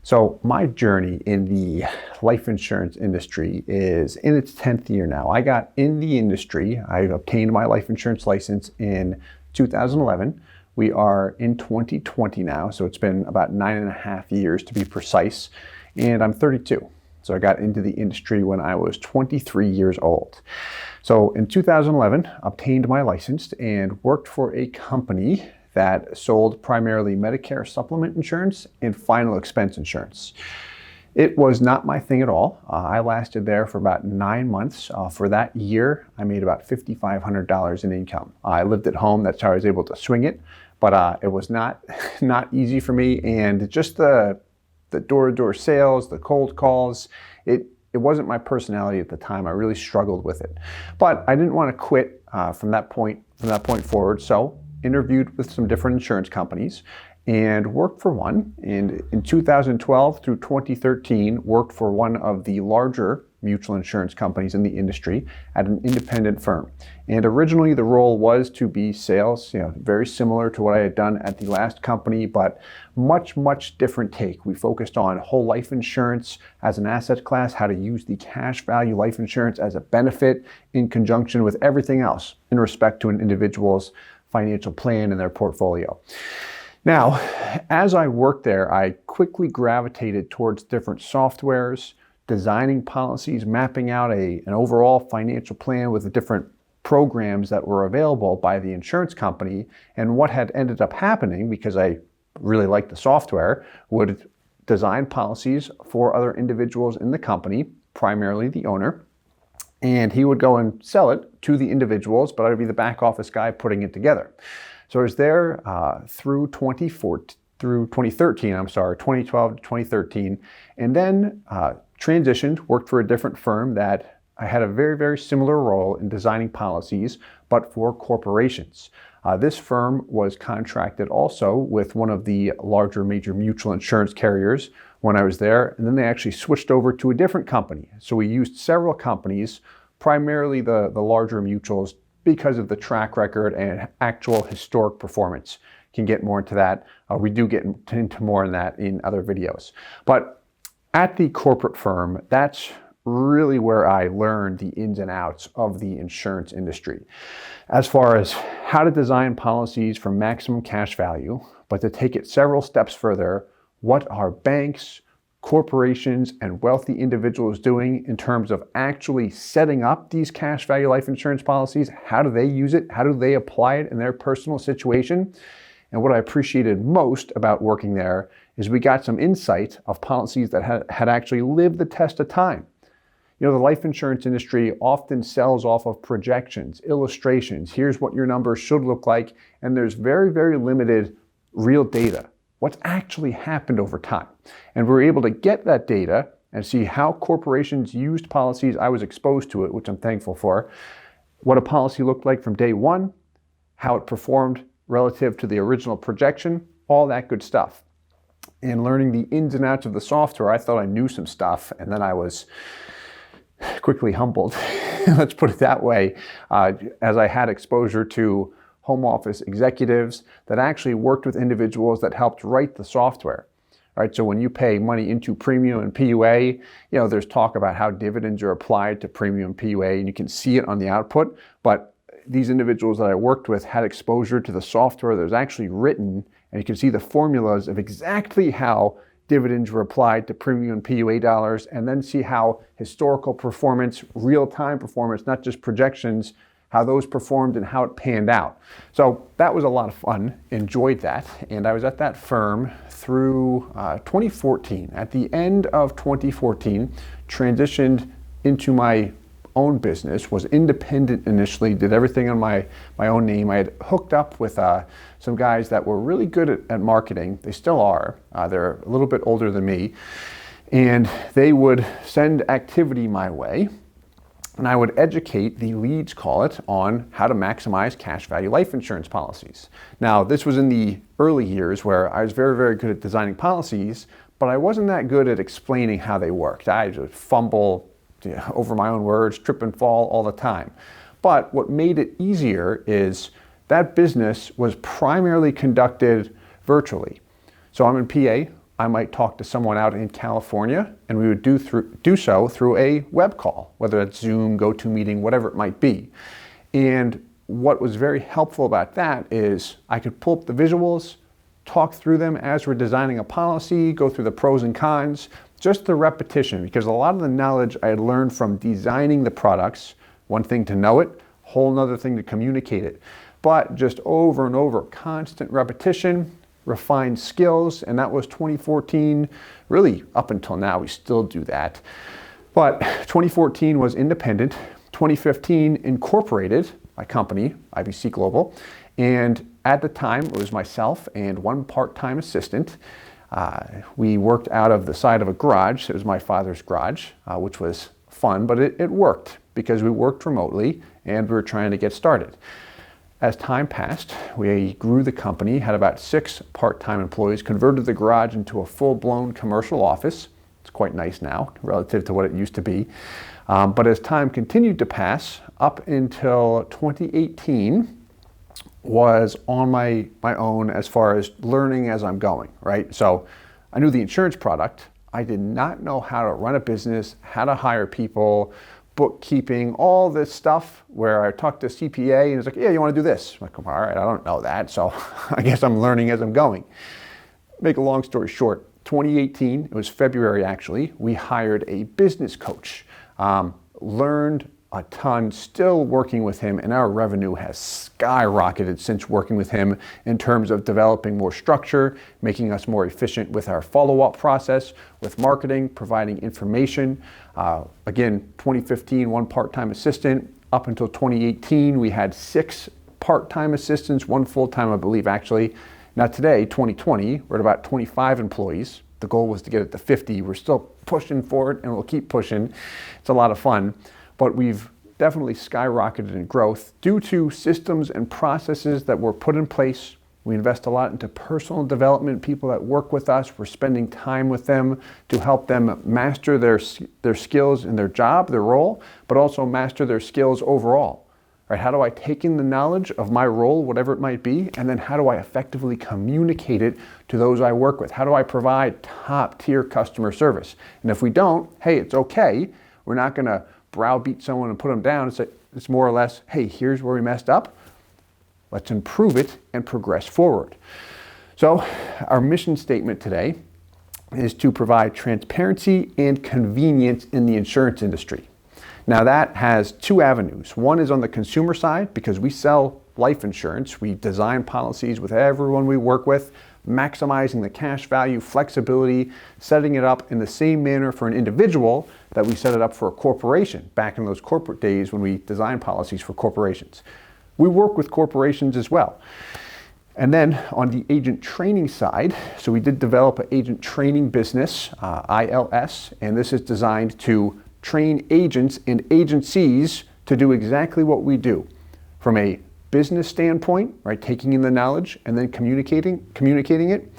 So my journey in the life insurance industry is in its 10th year now. I got in the industry, I obtained my life insurance license in 2011. We are in 2020 now, so it's been about 9.5 years to be precise, and I'm 32. So I got into the industry when I was 23 years old. So in 2011, obtained my license and worked for a company that sold primarily Medicare supplement insurance and final expense insurance. It was not my thing at all. I lasted there for about 9 months. For that year, I made about $5,500 in income. I lived at home, that's how I was able to swing it, but it was not easy for me, and just the door-to-door sales, the cold calls, it wasn't my personality at the time. I really struggled with it. But I didn't want to quit from that point forward, so interviewed with some different insurance companies and worked for one. And in 2012 through 2013, worked for one of the larger mutual insurance companies in the industry at an independent firm. And originally the role was to be sales, very similar to what I had done at the last company, but much different take. We focused on whole life insurance as an asset class, how to use the cash value life insurance as a benefit in conjunction with everything else in respect to an individual's financial plan and their portfolio. Now, as I worked there, I quickly gravitated towards different softwares, designing policies, mapping out an overall financial plan with the different programs that were available by the insurance company. And what had ended up happening, because I really liked the software, would design policies for other individuals in the company, primarily the owner, and he would go and sell it to the individuals, but I would be the back office guy putting it together. So I was there through 2013, 2012 to 2013, and then transitioned, worked for a different firm that I had a very similar role in designing policies, but for corporations. This firm was contracted also with one of the larger major mutual insurance carriers when I was there, and then they actually switched over to a different company. So we used several companies, primarily the larger mutuals, because of the track record and actual historic performance. Can get more into that. We do get into more on that in other videos. But at the corporate firm, that's really where I learned the ins and outs of the insurance industry, as far as how to design policies for maximum cash value, but to take it several steps further, what are banks, corporations, and wealthy individuals doing in terms of actually setting up these cash value life insurance policies? How do they use it? How do they apply it in their personal situation? And what I appreciated most about working there is we got some insight of policies that had actually lived the test of time. The life insurance industry often sells off of projections, illustrations. Here's what your numbers should look like. And there's very limited real data. What's actually happened over time. And we're able to get that data and see how corporations used policies. I was exposed to it, which I'm thankful for. What a policy looked like from day one, how it performed relative to the original projection, all that good stuff. And learning the ins and outs of the software, I thought I knew some stuff, and then I was quickly humbled, let's put it that way, as I had exposure to home office executives that actually worked with individuals that helped write the software. Right, so when you pay money into premium and PUA, there's talk about how dividends are applied to premium and PUA, and you can see it on the output. But these individuals that I worked with had exposure to the software that was actually written, and you can see the formulas of exactly how dividends were applied to premium and PUA dollars, and then see how historical performance, real-time performance, not just projections, how those performed and how it panned out. So that was a lot of fun, enjoyed that, and I was at that firm through 2014. At the end of 2014, transitioned into my own business, was independent initially, did everything on my own name. I had hooked up with some guys that were really good at marketing. They still are. They're a little bit older than me, and they would send activity my way, and I would educate the leads, call it, on how to maximize cash value life insurance policies. Now, this was in the early years where I was very good at designing policies, but I wasn't that good at explaining how they worked. I just fumble over my own words, trip and fall all the time. But what made it easier is that business was primarily conducted virtually. So I'm in PA, I might talk to someone out in California, and we would do so through a web call, whether it's Zoom, GoToMeeting, whatever it might be. And what was very helpful about that is I could pull up the visuals, talk through them as we're designing a policy, go through the pros and cons, just the repetition, because a lot of the knowledge I had learned from designing the products, one thing to know it, whole nother thing to communicate it. But just over and over, constant repetition, refined skills, and that was 2014, really up until now, we still do that. But 2014 was independent, 2015 incorporated my company, IBC Global, and at the time it was myself and one part-time assistant. We worked out of the side of a garage. It was my father's garage, which was fun, but it worked because we worked remotely and we were trying to get started. As time passed, we grew the company, had about 6 part-time employees, converted the garage into a full-blown commercial office. It's quite nice now relative to what it used to be. But as time continued to pass, up until 2018 was on my own as far as learning as I'm going, right? So I knew the insurance product. I did not know how to run a business, how to hire people, bookkeeping, all this stuff where I talked to CPA and it's like, yeah, you want to do this? I'm like, all right, I don't know that. So I guess I'm learning as I'm going. Make a long story short, 2018, it was February actually, we hired a business coach. Learned a ton, still working with him, and our revenue has skyrocketed since working with him in terms of developing more structure, making us more efficient with our follow-up process, with marketing, providing information. Again, 2015, one part-time assistant. Up until 2018, we had 6 part-time assistants, 1 full-time, I believe, actually. Now today, 2020, we're at about 25 employees. The goal was to get it to 50. We're still pushing for it and we'll keep pushing. It's a lot of fun, but we've definitely skyrocketed in growth due to systems and processes that were put in place. We invest a lot into personal development, people that work with us. We're spending time with them to help them master their skills in their job, their role, but also master their skills overall. Right? How do I take in the knowledge of my role, whatever it might be, and then how do I effectively communicate it to those I work with? How do I provide top-tier customer service? And if we don't, hey, it's okay. We're not going to browbeat someone and put them down. It's more or less, hey, here's where we messed up. Let's improve it and progress forward. So our mission statement today is to provide transparency and convenience in the insurance industry. Now that has 2 avenues. One is on the consumer side because we sell life insurance. We design policies with everyone we work with, maximizing the cash value, flexibility, setting it up in the same manner for an individual that we set it up for a corporation back in those corporate days when we designed policies for corporations. We work with corporations as well. And then on the agent training side, so we did develop an agent training business, ILS, and this is designed to train agents and agencies to do exactly what we do from a business standpoint, right? Taking in the knowledge and then communicating it.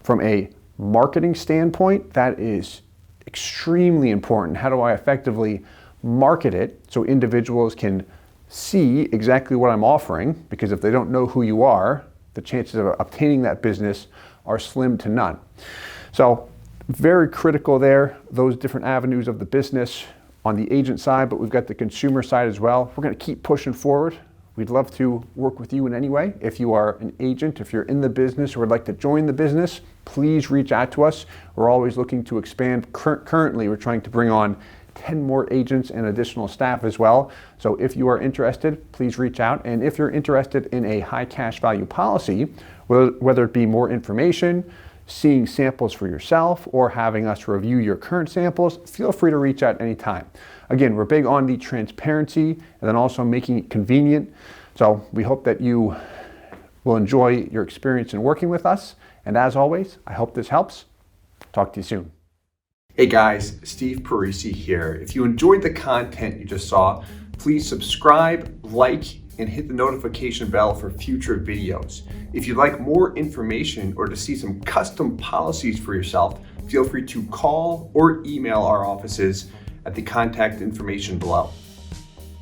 From a marketing standpoint, that is extremely important. How do I effectively market it so individuals can see exactly what I'm offering? Because if they don't know who you are, the chances of obtaining that business are slim to none. So very critical there, those different avenues of the business on the agent side, but we've got the consumer side as well. We're going to keep pushing forward. We'd love to work with you in any way. If you are an agent, if you're in the business or would like to join the business, please reach out to us. We're always looking to expand. Currently, we're trying to bring on 10 more agents and additional staff as well. So if you are interested, please reach out. And if you're interested in a high cash value policy, whether it be more information, seeing samples for yourself, or having us review your current samples, feel free to reach out anytime. Again, we're big on the transparency and then also making it convenient. So we hope that you will enjoy your experience in working with us. And as always, I hope this helps. Talk to you soon. Hey guys, Steve Parisi here. If you enjoyed the content you just saw, please subscribe, like, and hit the notification bell for future videos. If you'd like more information or to see some custom policies for yourself, feel free to call or email our offices at the contact information below.